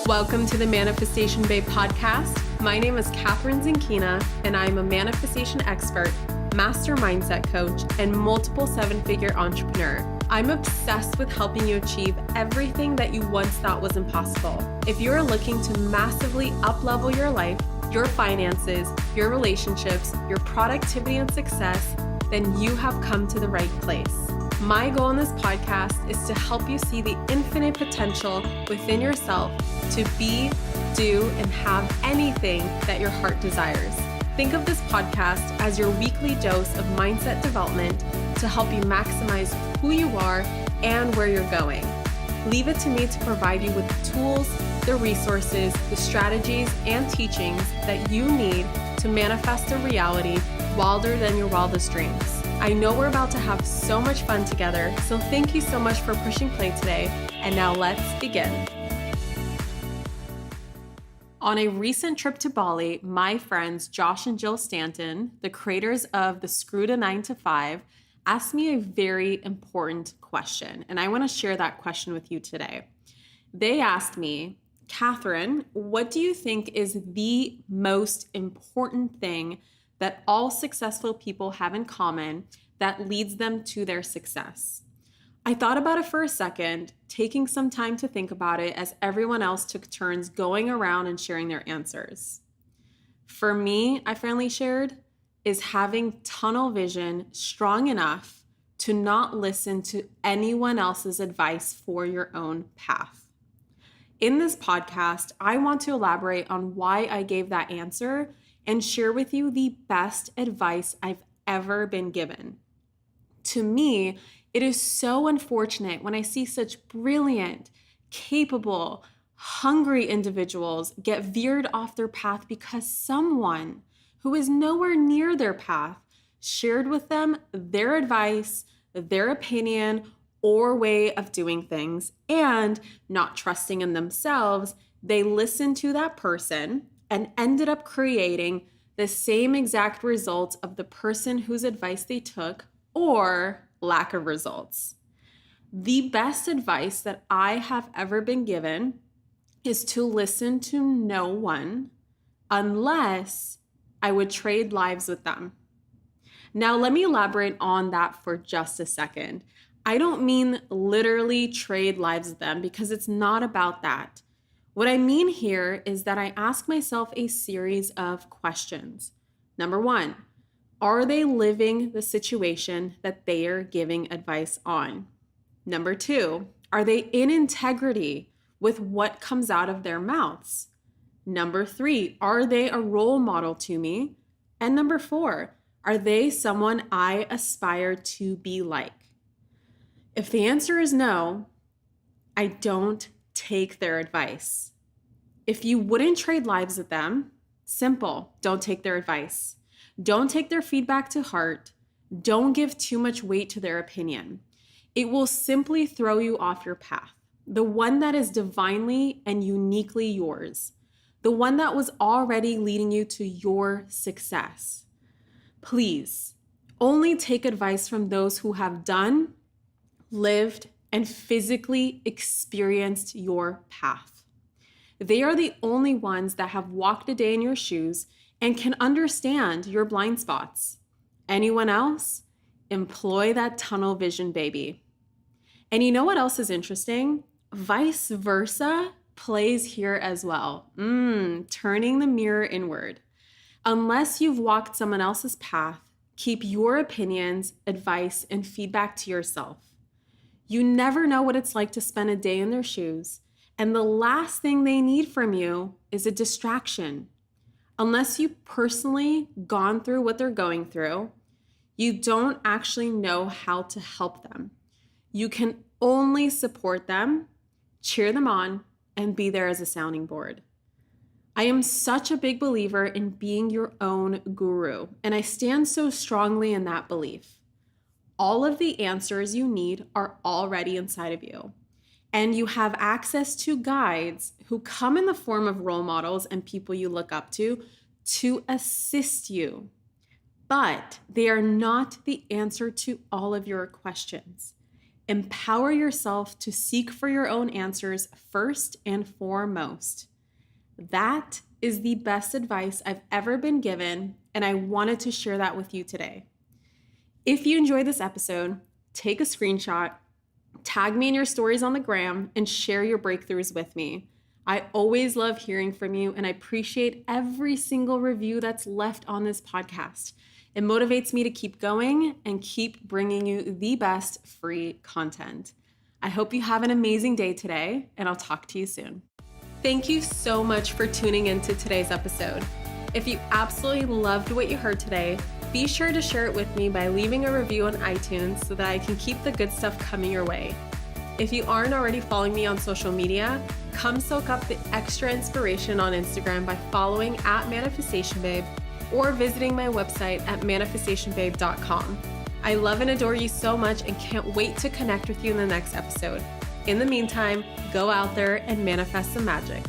Welcome to the Manifestation Babe podcast. My name is Catherine Zinkina, and I'm a manifestation expert, master mindset coach, and multiple seven-figure entrepreneur. I'm obsessed with helping you achieve everything that you once thought was impossible. If you're looking to massively up-level your life, your finances, your relationships, your productivity and success, then you have come to the right place. My goal in this podcast is to help you see the infinite potential within yourself to be, do, and have anything that your heart desires. Think of this podcast as your weekly dose of mindset development to help you maximize who you are and where you're going. Leave it to me to provide you with the tools, the resources, the strategies, and teachings that you need to manifest a reality wilder than your wildest dreams. I know we're about to have so much fun together, so thank you so much for pushing play today, and now let's begin. On a recent trip to Bali, my friends Josh and Jill Stanton, the creators of the Screw to 9 to 5, asked me a very important question, and I want to share that question with you today. They asked me, Catherine, what do you think is the most important thing that all successful people have in common that leads them to their success? I thought about it for a second, taking some time to think about it as everyone else took turns going around and sharing their answers. For me, I finally shared, is having tunnel vision strong enough to not listen to anyone else's advice for your own path. In this podcast, I want to elaborate on why I gave that answer and share with you the best advice I've ever been given. To me, it is so unfortunate when I see such brilliant, capable, hungry individuals get veered off their path because someone who is nowhere near their path shared with them their advice, their opinion, or way of doing things, and not trusting in themselves, they listened to that person and ended up creating the same exact results of the person whose advice they took or lack of results. The best advice that I have ever been given is to listen to no one unless I would trade lives with them. Now, let me elaborate on that for just a second. I don't mean literally trade lives with them because it's not about that. What I mean here is that I ask myself a series of questions. Number one, are they living the situation that they are giving advice on? Number two, are they in integrity with what comes out of their mouths? Number three, are they a role model to me? And number four, are they someone I aspire to be like? If the answer is no, I don't take their advice. If you wouldn't trade lives with them, simple, don't take their advice. Don't take their feedback to heart. Don't give too much weight to their opinion. It will simply throw you off your path, the one that is divinely and uniquely yours, the one that was already leading you to your success. Please, only take advice from those who have done, lived, and physically experienced your path. They are the only ones that have walked a day in your shoes and can understand your blind spots. Anyone else? Employ that tunnel vision, baby. And you know what else is interesting? Vice versa plays here as well. Turning the mirror inward. Unless you've walked someone else's path, keep your opinions, advice, and feedback to yourself. You never know what it's like to spend a day in their shoes, and the last thing they need from you is a distraction. Unless you've personally gone through what they're going through, you don't actually know how to help them. You can only support them, cheer them on, and be there as a sounding board. I am such a big believer in being your own guru, and I stand so strongly in that belief. All of the answers you need are already inside of you. And you have access to guides who come in the form of role models and people you look up to assist you. But they are not the answer to all of your questions. Empower yourself to seek for your own answers first and foremost. That is the best advice I've ever been given, and I wanted to share that with you today. If you enjoyed this episode, take a screenshot, tag me in your stories on the gram, and share your breakthroughs with me. I always love hearing from you, and I appreciate every single review that's left on this podcast. It motivates me to keep going and keep bringing you the best free content. I hope you have an amazing day today, and I'll talk to you soon. Thank you so much for tuning into today's episode. If you absolutely loved what you heard today, be sure to share it with me by leaving a review on iTunes so that I can keep the good stuff coming your way. If you aren't already following me on social media, come soak up the extra inspiration on Instagram by following @ManifestationBabe or visiting my website at manifestationbabe.com. I love and adore you so much and can't wait to connect with you in the next episode. In the meantime, go out there and manifest some magic.